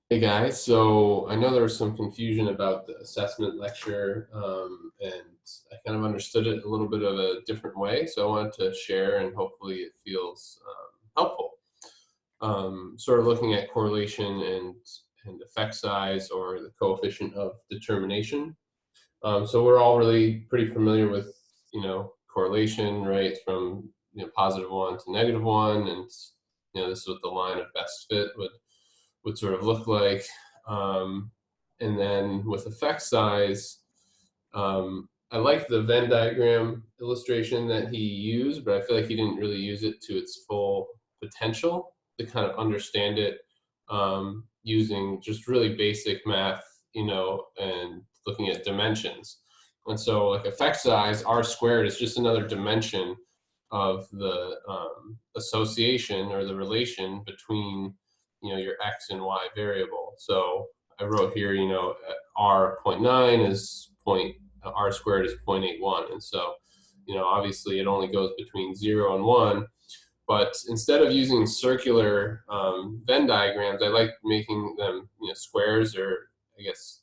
Hey guys, so I know there was some confusion about the assessment lecture, and I kind of understood it a little bit of a different way. So I wanted to share, and hopefully it feels helpful. Sort of looking at correlation and effect size, or the coefficient of determination. So we're all really pretty familiar with correlation, right? From +1 to -1, and this is what the line of best fit would sort of look like. And then with effect size, I like the Venn diagram illustration that he used, but I feel like he didn't really use it to its full potential to kind of understand it using just really basic math, and looking at dimensions. And so, like effect size, r squared is just another dimension of the association or the relation between your x and y variable. So I wrote here, r 0.9 is point r squared is 0.81, and so obviously it only goes between 0 and 1. But instead of using circular Venn diagrams, I like making them squares, or I guess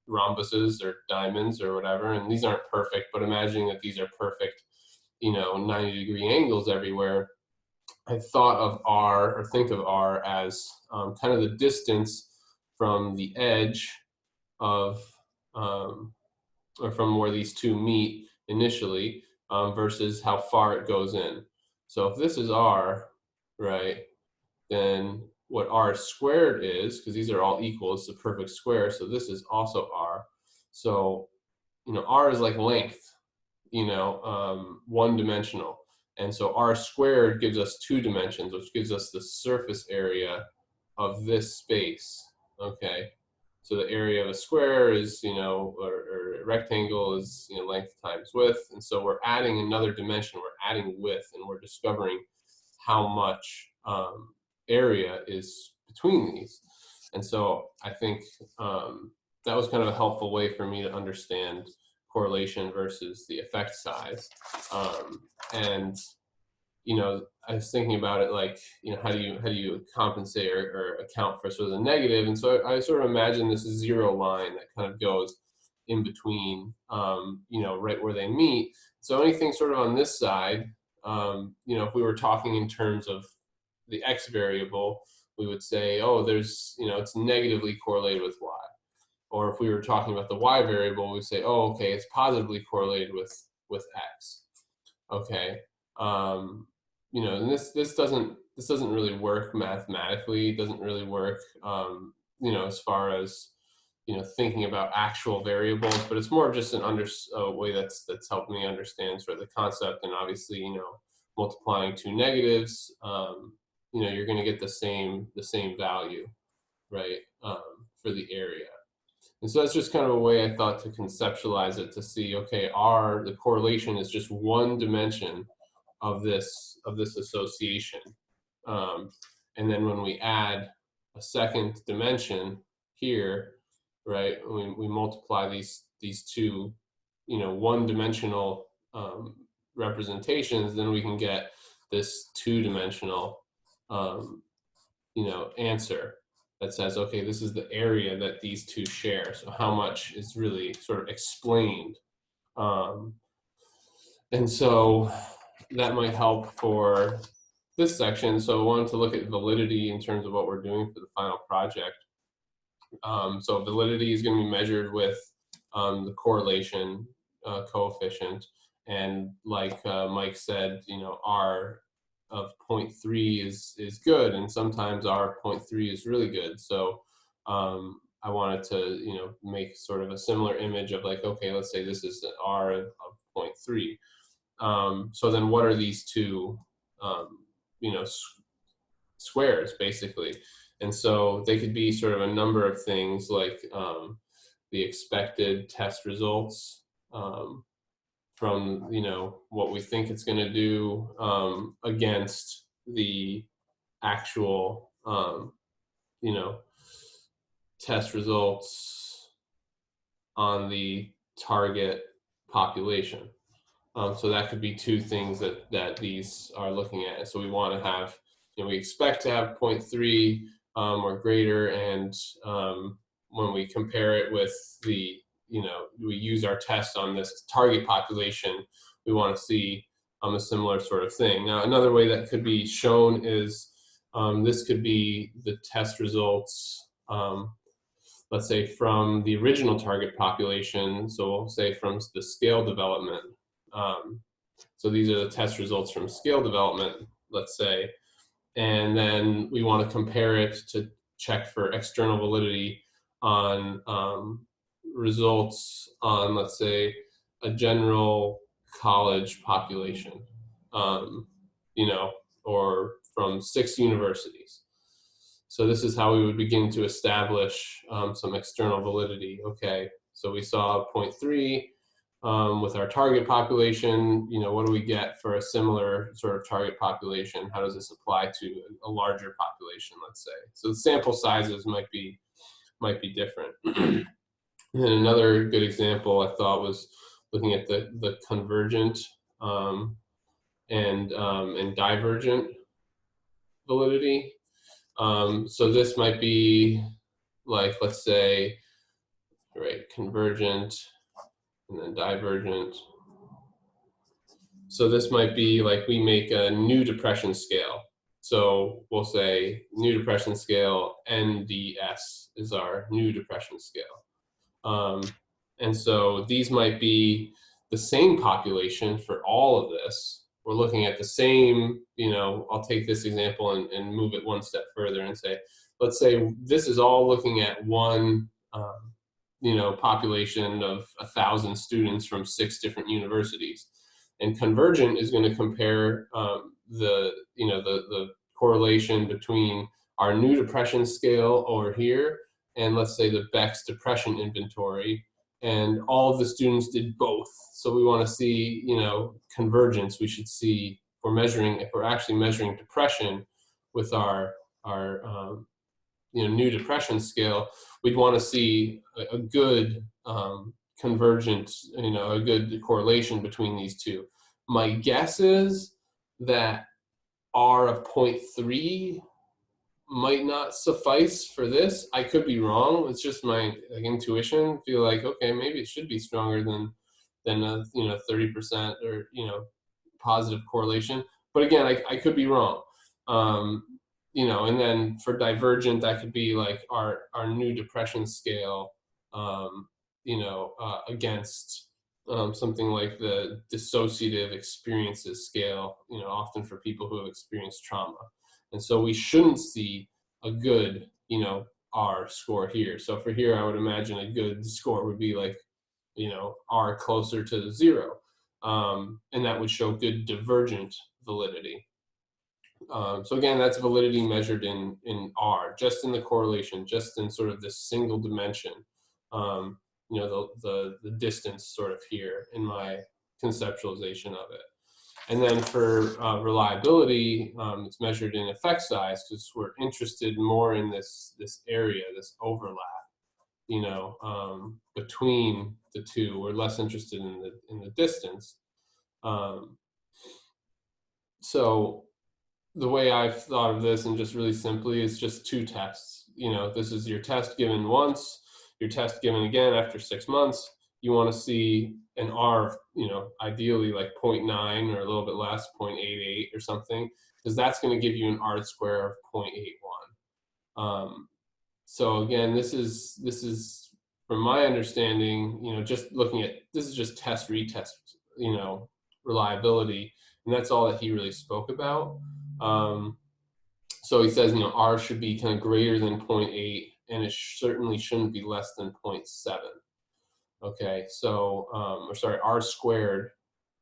rhombuses or diamonds or whatever. And these aren't perfect, but imagining that these are perfect 90-degree angles everywhere, I thought of R, or think of R as kind of the distance from the edge of, or from where these two meet initially, versus how far it goes in. So if this is R, right, then what R squared is, because these are all equal, it's a perfect square, so this is also R. So, R is like length, one dimensional. And so r squared gives us two dimensions, which gives us the surface area of this space. Okay. So the area of a square is, or a rectangle is, length times width. And so we're adding another dimension, we're adding width, and we're discovering how much area is between these. And so I think that was kind of a helpful way for me to understand correlation versus the effect size. And I was thinking about it like, how do you compensate or account for sort of the negative? And so I sort of imagine this zero line that kind of goes in between, right where they meet. So anything sort of on this side, if we were talking in terms of the x variable, we would say, oh, it's negatively correlated with y. Or if we were talking about the y variable, we say, oh, okay, it's positively correlated with x. Okay, and this doesn't really work mathematically. It doesn't really work, as far as thinking about actual variables. But it's more of just a way that's helped me understand sort of the concept. And obviously, multiplying two negatives, you're going to get the same value, right, for the area. And so that's just kind of a way I thought to conceptualize it, to see, okay, the correlation is just one dimension of this association. And then when we add a second dimension here, right, we multiply these two, one-dimensional representations, then we can get this two-dimensional, answer that says, okay, this is the area that these two share. So how much is really sort of explained. Um, and so that might help for this section. So I wanted to look at validity in terms of what we're doing for the final project. So validity is going to be measured with the correlation coefficient. And like Mike said, R of 0.3 is good, and sometimes R of 0.3 is really good. So I wanted to make sort of a similar image of like, okay, let's say this is an R of 0.3. So then what are these two squares basically? And so they could be sort of a number of things, like the expected test results from what we think it's going to do against the actual test results on the target population. So that could be two things that these are looking at. So we want to have, we expect to have 0.3 or greater, and when we compare it with the, we use our test on this target population, we want to see a similar sort of thing. Now, another way that could be shown is this could be the test results, let's say from the original target population. So we'll say from the scale development. So these are the test results from scale development, let's say, and then we want to compare it to check for external validity on results on, let's say, a general college population, or from 6 universities. So this is how we would begin to establish some external validity. Okay, so we saw 0.3 with our target population. What do we get for a similar sort of target population? How does this apply to a larger population, let's say? So the sample sizes might be different. And then another good example I thought was looking at the convergent and divergent validity. So this might be like, let's say, right, convergent and then divergent. So this might be like we make a new depression scale. So we'll say new depression scale, NDS is our new depression scale. And so these might be the same population for all of this. We're looking at the same, I'll take this example and move it one step further and say, let's say this is all looking at one, population of 1,000 students from 6 different universities. And convergent is going to compare the correlation between our new depression scale over here and, let's say, the Beck's depression inventory, and all of the students did both. So we want to see, convergence. We should see if we're actually measuring depression with our new depression scale, we'd want to see a good convergence, a good correlation between these two. My guess is that R of 0.3 might not suffice for this. I could be wrong. It's just my intuition. Feel like, okay, maybe it should be stronger than 30% or positive correlation. But again, I could be wrong. And then for divergent, that could be like our new depression scale, against something like the dissociative experiences scale, often for people who have experienced trauma. And so we shouldn't see a good, R score here. So for here, I would imagine a good score would be like, R closer to 0. And that would show good divergent validity. So again, that's validity measured in R, just in the correlation, just in sort of this single dimension, the distance sort of here in my conceptualization of it. And then for reliability, it's measured in effect size, because we're interested more in this area, this overlap, between the two. We're less interested in the distance. So the way I've thought of this, and just really simply, is just 2 tests. This is your test given once, your test given again after 6 months. You want to see an R, ideally like 0.9 or a little bit less, 0.88 or something, because that's going to give you an R square of 0.81. So again, this is from my understanding, just looking at, this is just test retest, reliability, and that's all that he really spoke about. So he says, R should be kind of greater than 0.8, and it certainly shouldn't be less than 0.7. Okay, so, R squared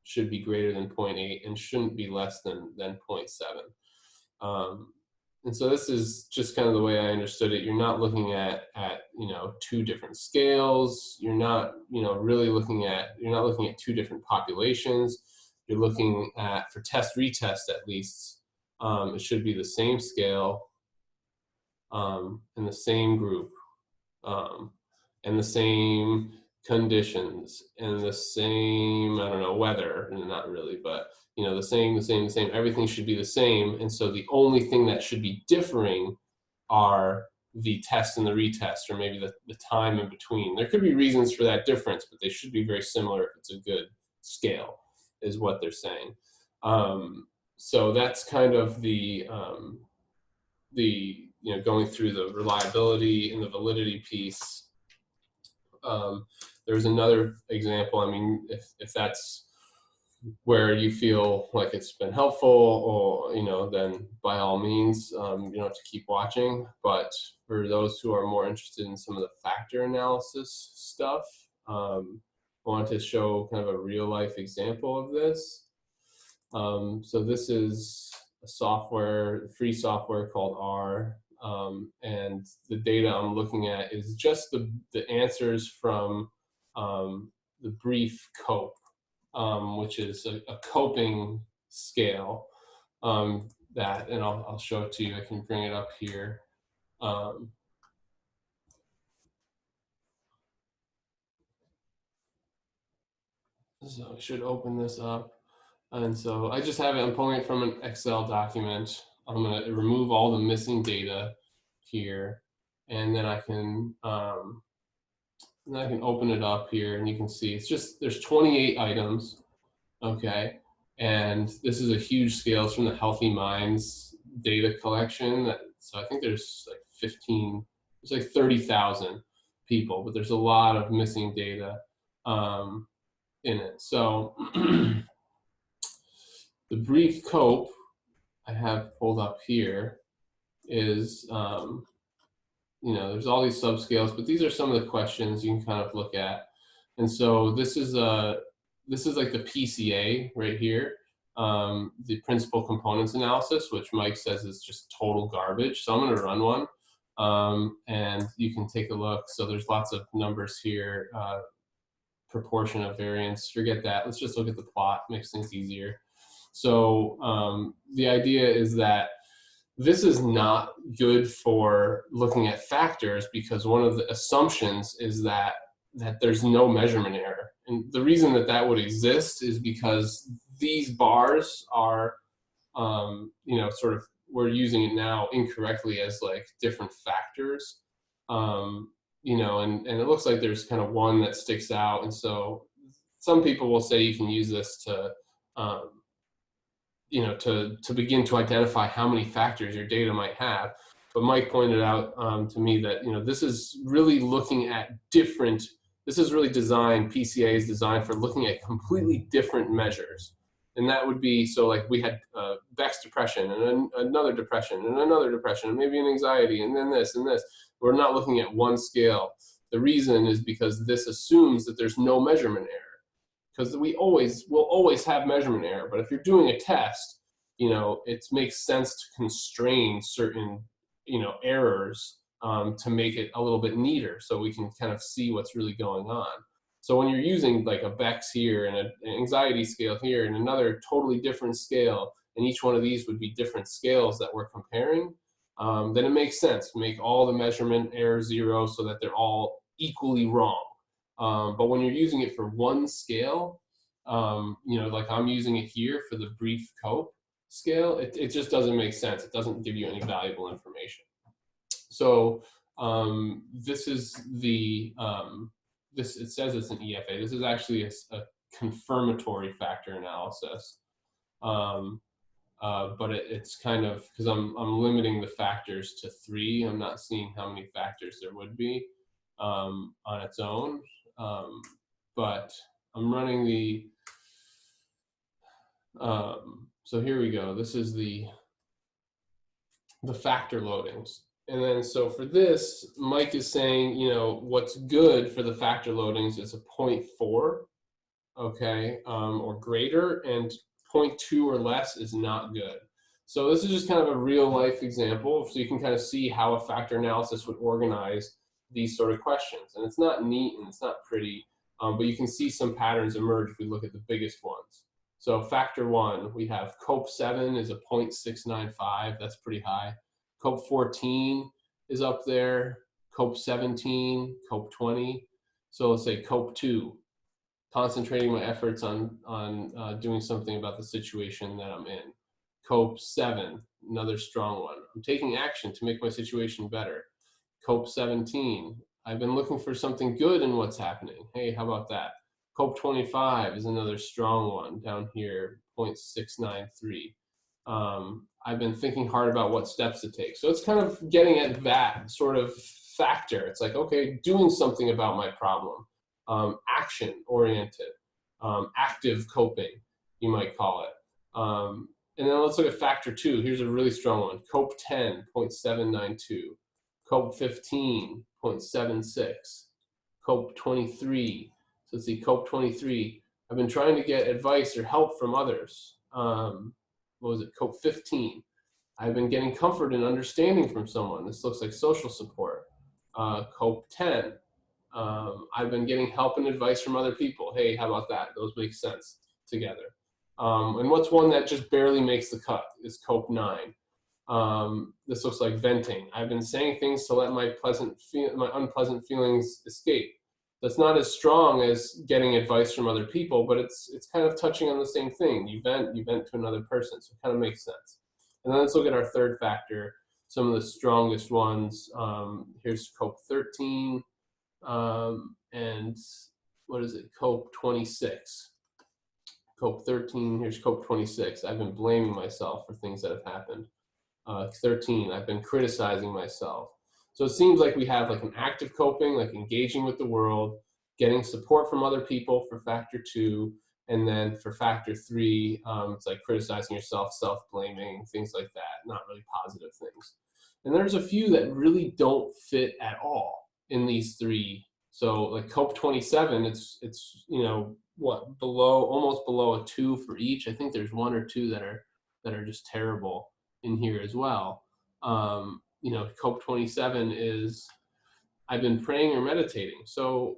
should be greater than 0.8 and shouldn't be less than 0.7. And so this is just kind of the way I understood it. You're not looking at 2 different scales. You're not, really looking at, 2 different populations. You're looking at, for test retest at least, it should be the same scale, and the same group, and the same conditions, and the same, weather, not really, but the same, everything should be the same. And so the only thing that should be differing are the test and the retest, or maybe the time in between. There could be reasons for that difference, but they should be very similar if it's a good scale, is what they're saying. So that's kind of the going through the reliability and the validity piece. There's another example. I mean, if that's where you feel like it's been helpful, or then by all means, you don't have to keep watching. But for those who are more interested in some of the factor analysis stuff, I want to show kind of a real life example of this. So this is a free software called R, and the data I'm looking at is just the answers from the brief COPE, which is a coping scale and I'll show it to you. I can bring it up here. So I should open this up. And so I just have it, I'm pulling it from an Excel document. I'm going to remove all the missing data here, and then I can open it up here, and you can see there's 28 items, okay? And this is a huge scale. It's from the Healthy Minds data collection. So I think there's like 30,000 people, but there's a lot of missing data in it. So the brief COPE I have pulled up here is, there's all these subscales, but these are some of the questions you can kind of look at. And so this is like the PCA right here, the principal components analysis, which Mike says is just total garbage. So I'm going to run one, and you can take a look. So there's lots of numbers here, proportion of variance, forget that. Let's just look at the plot, makes things easier. So the idea is that this is not good for looking at factors, because one of the assumptions is that there's no measurement error. And the reason that would exist is because these bars are, sort of, we're using it now incorrectly as like different factors, and it looks like there's kind of one that sticks out. And so some people will say you can use this to, to begin to identify how many factors your data might have. But Mike pointed out to me that, this is really looking at PCA is designed for looking at completely different measures. And that would be, so like we had Beck's depression, and another depression, and another depression, and maybe an anxiety, and then this and this. We're not looking at one scale. The reason is because this assumes that there's no measurement error. Because will always have measurement error. But if you're doing a test, it makes sense to constrain certain, errors to make it a little bit neater, so we can kind of see what's really going on. So when you're using like a Beck's here and an anxiety scale here and another totally different scale, and each one of these would be different scales that we're comparing, then it makes sense to make all the measurement error 0 so that they're all equally wrong. But when you're using it for one scale, like I'm using it here for the brief COPE scale, it just doesn't make sense. It doesn't give you any valuable information. So this is the, it says it's an EFA. This is actually a confirmatory factor analysis. But it's kind of, because I'm limiting the factors to 3. I'm not seeing how many factors there would be on its own. But I'm running the, so here we go. This is the factor loadings. And then, so for this, Mike is saying, what's good for the factor loadings is a 0.4, okay, or greater, and 0.2 or less is not good. So this is just kind of a real life example, so you can kind of see how a factor analysis would organize these sort of questions. And it's not neat and it's not pretty, but you can see some patterns emerge if we look at the biggest ones. So factor 1, we have COPE 7 is a 0.695, that's pretty high. COPE 14 is up there, COPE 17, COPE 20. So let's say COPE 2, concentrating my efforts on doing something about the situation that I'm in. COPE 7, another strong one. I'm taking action to make my situation better. COPE 17, I've been looking for something good in what's happening. Hey, how about that? COPE 25 is another strong one down here, 0.693. I've been thinking hard about what steps to take. So it's kind of getting at that sort of factor. It's like, okay, doing something about my problem, action oriented, active coping, you might call it. And then let's look at factor 2. Here's a really strong one. COPE 10, 0.792. COPE 15, 0.76. COPE 23. So let's see, COPE 23. I've been trying to get advice or help from others. What was it? COPE 15. I've been getting comfort and understanding from someone. This looks like social support. COPE 10. I've been getting help and advice from other people. Hey, how about that? Those make sense together. And what's one that just barely makes the cut is COPE 9. This looks like venting. I've been saying things to let my unpleasant feelings escape. That's not as strong as getting advice from other people, but it's kind of touching on the same thing. You vent to another person, so it kind of makes sense. And then let's look at our third factor, some of the strongest ones. Here's COPE 13, and what is it, COPE 26. COPE 13, here's COPE 26. I've been blaming myself for things that have happened. 13, I've been criticizing myself. So it seems like we have like an active coping, like engaging with the world, getting support from other people for factor 2, and then for factor 3, it's like criticizing yourself, self-blaming, things like that, not really positive things. And there's a few that really don't fit at all in these 3. So like COPE 27, it's you know what, almost below a 2 for each. I think there's 1 or 2 that are just terrible in here as well. You know, COPE 27 is I've been praying or meditating. So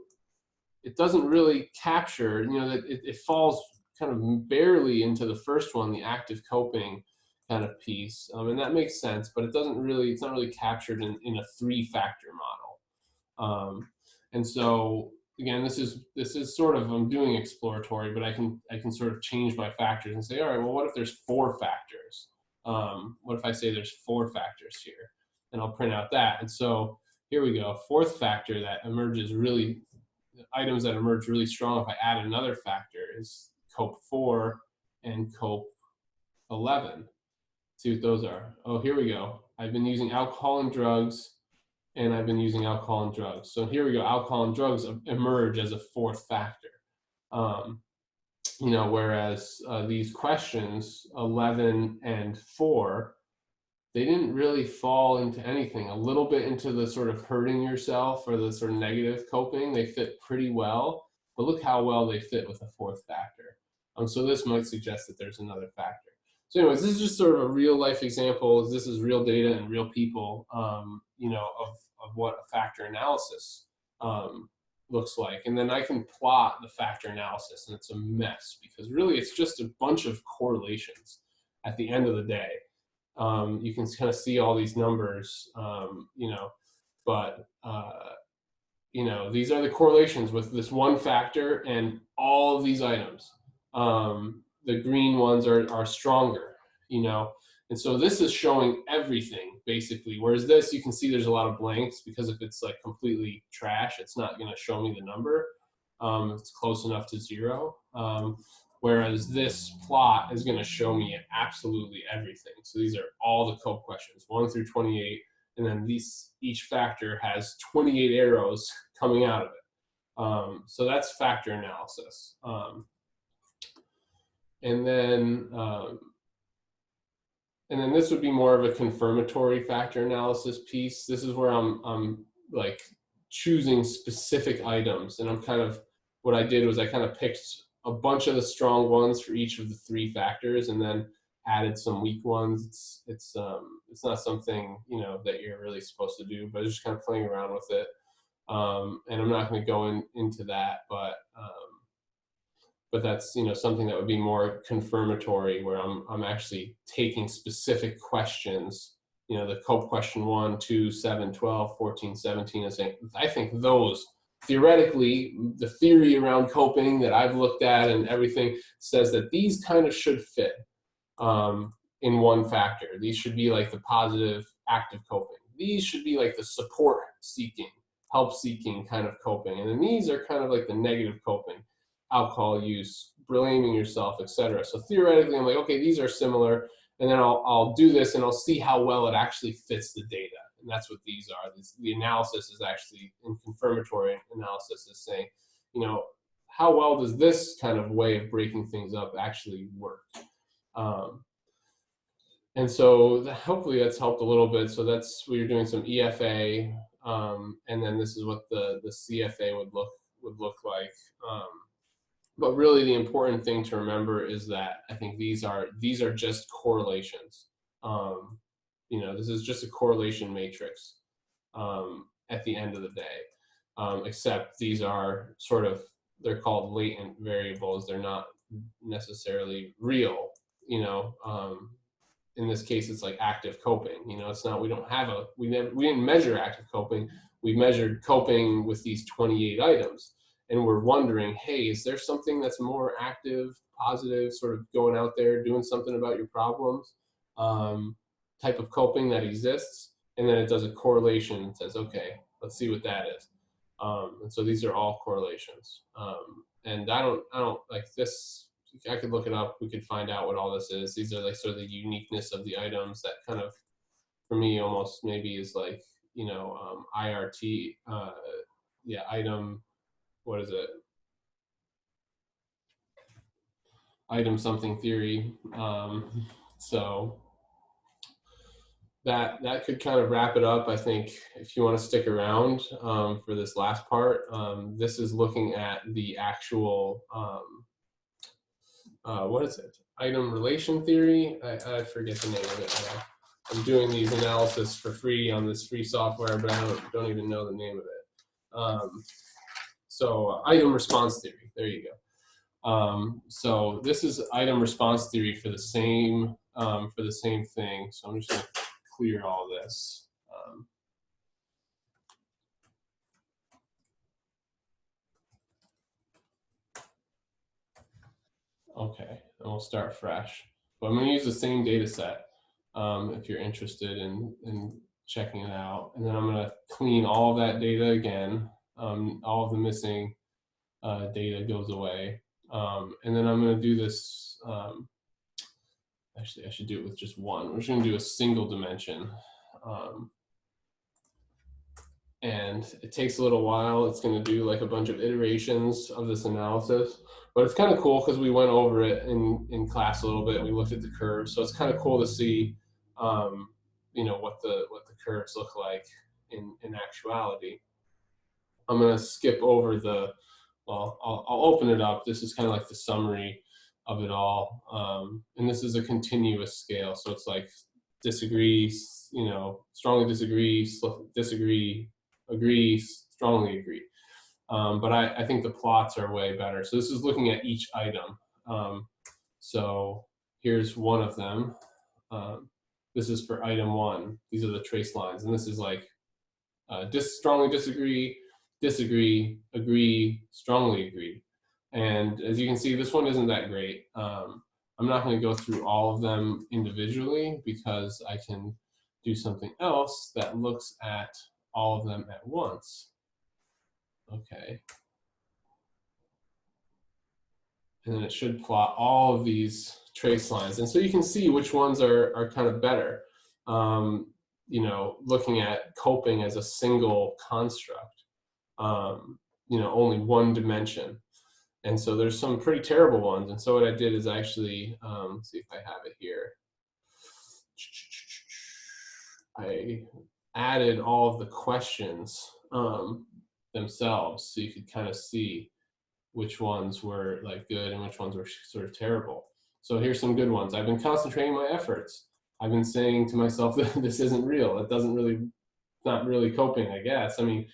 it doesn't really capture, you know, that it falls kind of barely into the first one, the active coping kind of piece. And that makes sense, but it's not really captured in a 3-factor model. And so again, this is sort of, I'm doing exploratory, but I can sort of change my factors and say, all right, well, what if there's 4 factors? What if I say there's 4 factors here? And I'll print out that. And so here we go. 4th factor that emerges really, items that emerge really strong if I add another factor is COPE 4 and COPE 11. See what those are. Oh, here we go. I've been using alcohol and drugs, and I've been using alcohol and drugs. So here we go. Alcohol and drugs emerge as a 4th factor. You know, whereas these questions, 11 and 4, they didn't really fall into anything. A little bit into the sort of hurting yourself or the sort of negative coping. They fit pretty well, but look how well they fit with a 4th factor. So this might suggest that there's another factor. So anyways, this is just sort of a real life example. This is real data and real people, you know, of what a factor analysis looks like. And then I can plot the factor analysis, and it's a mess because really it's just a bunch of correlations at the end of the day. You can kind of see all these numbers, you know, but, you know, these are the correlations with this one factor and all of these items. The green ones are stronger, you know, and so this is showing everything basically, whereas this, you can see there's a lot of blanks because if it's like completely trash, it's not going to show me the number. It's close enough to 0. Whereas this plot is going to show me absolutely everything. So these are all the COPE questions, 1 through 28, and then each factor has 28 arrows coming out of it. So that's factor analysis. And then this would be more of a confirmatory factor analysis piece. This is where I'm like choosing specific items, and what I did was I kind of picked a bunch of the strong ones for each of the 3 factors, and then added some weak ones. It's not something, you know, that you're really supposed to do, but just kind of playing around with it. And I'm not going to go into that, but that's, you know, something that would be more confirmatory, where I'm actually taking specific questions, you know, the COPE question 1, 2, 7, 12, 14, 17, and saying, I think those, theoretically, the theory around coping that I've looked at and everything says that these kind of should fit. in one factor. These should be like the positive active coping. These should be like the support seeking, help seeking kind of coping. And then these are kind of like the negative coping, alcohol use, blaming yourself, etc. So theoretically, I'm like, okay, these are similar. And then I'll do this and I'll see how well it actually fits the data. And that's what these are. The analysis is actually, in confirmatory analysis, is saying, you know, how well does this kind of way of breaking things up actually work? And so hopefully that's helped a little bit. So that's, we are doing some EFA, and then this is what the CFA would look like. But really the important thing to remember is that I think these are just correlations. You know, this is just a correlation matrix at the end of the day, except these are sort of, they're called latent variables. They're not necessarily real, you know. In this case, it's like active coping. You know, it's not, we didn't measure active coping. We measured coping with these 28 items. And we're wondering, hey, is there something that's more active, positive, sort of going out there, doing something about your problems, type of coping that exists? And then it does a correlation and says, okay, let's see what that is. And so these are all correlations. And I don't like this. I could look it up. We could find out what all this is. These are like sort of the uniqueness of the items that kind of, for me, almost maybe is like, you know, IRT, yeah, item, what is it? Item something theory. So that could kind of wrap it up. I think if you want to stick around for this last part, this is looking at the actual, what is it? Item relation theory. I forget the name of it. I'm doing these analysis for free on this free software, but I don't even know the name of it. So item response theory. There you go. So this is item response theory for the same thing. So I'm just going to clear all this. Okay, and we'll start fresh. But I'm going to use the same data set if you're interested in checking it out. And then I'm going to clean all of that data again. All of the missing data goes away. And then I'm going to do this. Actually, I should do it with just one. We're just going to do a single dimension. And it takes a little while. It's going to do like a bunch of iterations of this analysis. But it's kind of cool because we went over it in class a little bit. We looked at the curves. So it's kind of cool to see, you know, what the curves look like in actuality. I'm going to skip over the, well, I'll open it up. This is kind of like the summary of it all. And this is a continuous scale. So it's like disagree, you know, strongly disagree, disagree, agree, strongly agree. But I think the plots are way better. So this is looking at each item. So here's one of them. This is for item 1. These are the trace lines. And this is like strongly disagree, disagree, agree, strongly agree. And as you can see, this one isn't that great. I'm not going to go through all of them individually because I can do something else that looks at all of them at once. Okay. And then it should plot all of these trace lines. And so you can see which ones are kind of better. You know, looking at coping as a single construct, you know, only one dimension. And so there's some pretty terrible ones. And so what I did is actually, see if I have it here. I added all of the questions themselves so you could kind of see which ones were like good and which ones were sort of terrible. So here's some good ones. I've been concentrating my efforts. I've been saying to myself that this isn't real. It doesn't really, not really coping, I guess. I mean,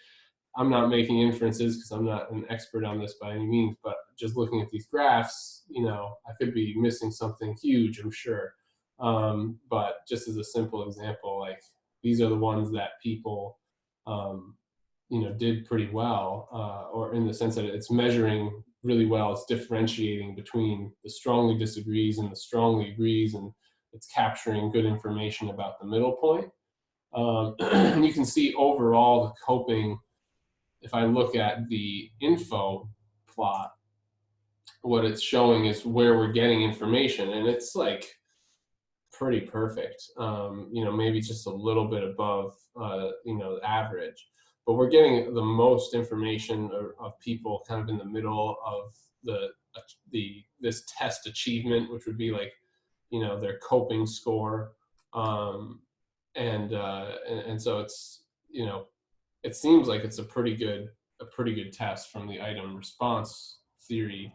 I'm not making inferences because I'm not an expert on this by any means, but just looking at these graphs, you know, I could be missing something huge, I'm sure. But just as a simple example, like these are the ones that people, you know, did pretty well, or in the sense that it's measuring really well. It's differentiating between the strongly disagrees and the strongly agrees, and it's capturing good information about the middle point. And you can see overall the coping, if I look at the info plot, what it's showing is where we're getting information, and it's like pretty perfect. You know, maybe just a little bit above, you know, average, but we're getting the most information of people kind of in the middle of this test achievement, which would be like, you know, their coping score. And so it's, you know, it seems like it's a pretty good test from the item response theory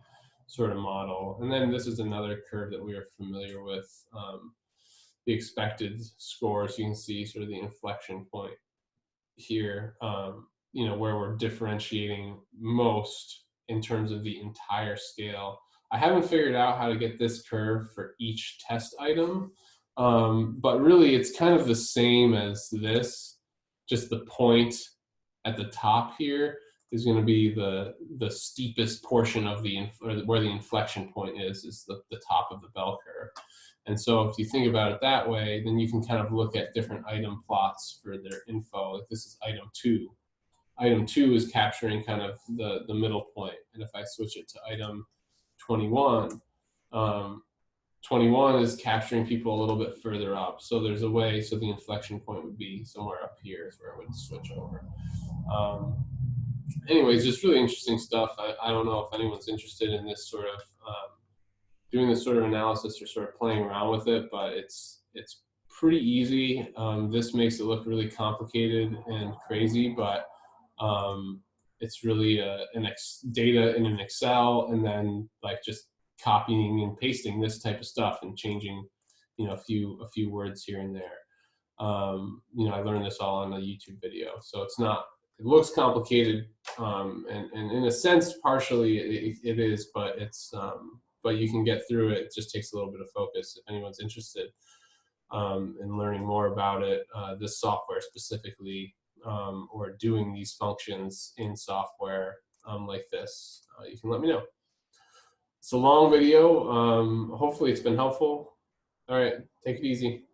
sort of model. And then this is another curve that we are familiar with, the expected scores. You can see sort of the inflection point here, you know, where we're differentiating most in terms of the entire scale. I haven't figured out how to get this curve for each test item, but really it's kind of the same as this, just the point at the top here is going to be the steepest portion of or where the inflection point is the top of the bell curve. And so if you think about it that way, then you can kind of look at different item plots for their info. Like this is item 2. Item 2 is capturing kind of the middle point. And if I switch it to item 21, 21 is capturing people a little bit further up. So there's a way, so the inflection point would be somewhere up here is where it would switch over. Anyways, just really interesting stuff. I don't know if anyone's interested in this sort of, doing this sort of analysis or sort of playing around with it, but it's pretty easy. This makes it look really complicated and crazy, but it's really data in an Excel, and then like just copying and pasting this type of stuff and changing, you know, a few words here and there. You know, I learned this all on a YouTube video, so it's not. It looks complicated, and in a sense, partially it is, but it's. But you can get through it. It just takes a little bit of focus. If anyone's interested in learning more about it, this software specifically, or doing these functions in software like this, you can let me know. It's a long video. Hopefully it's been helpful. All right, take it easy.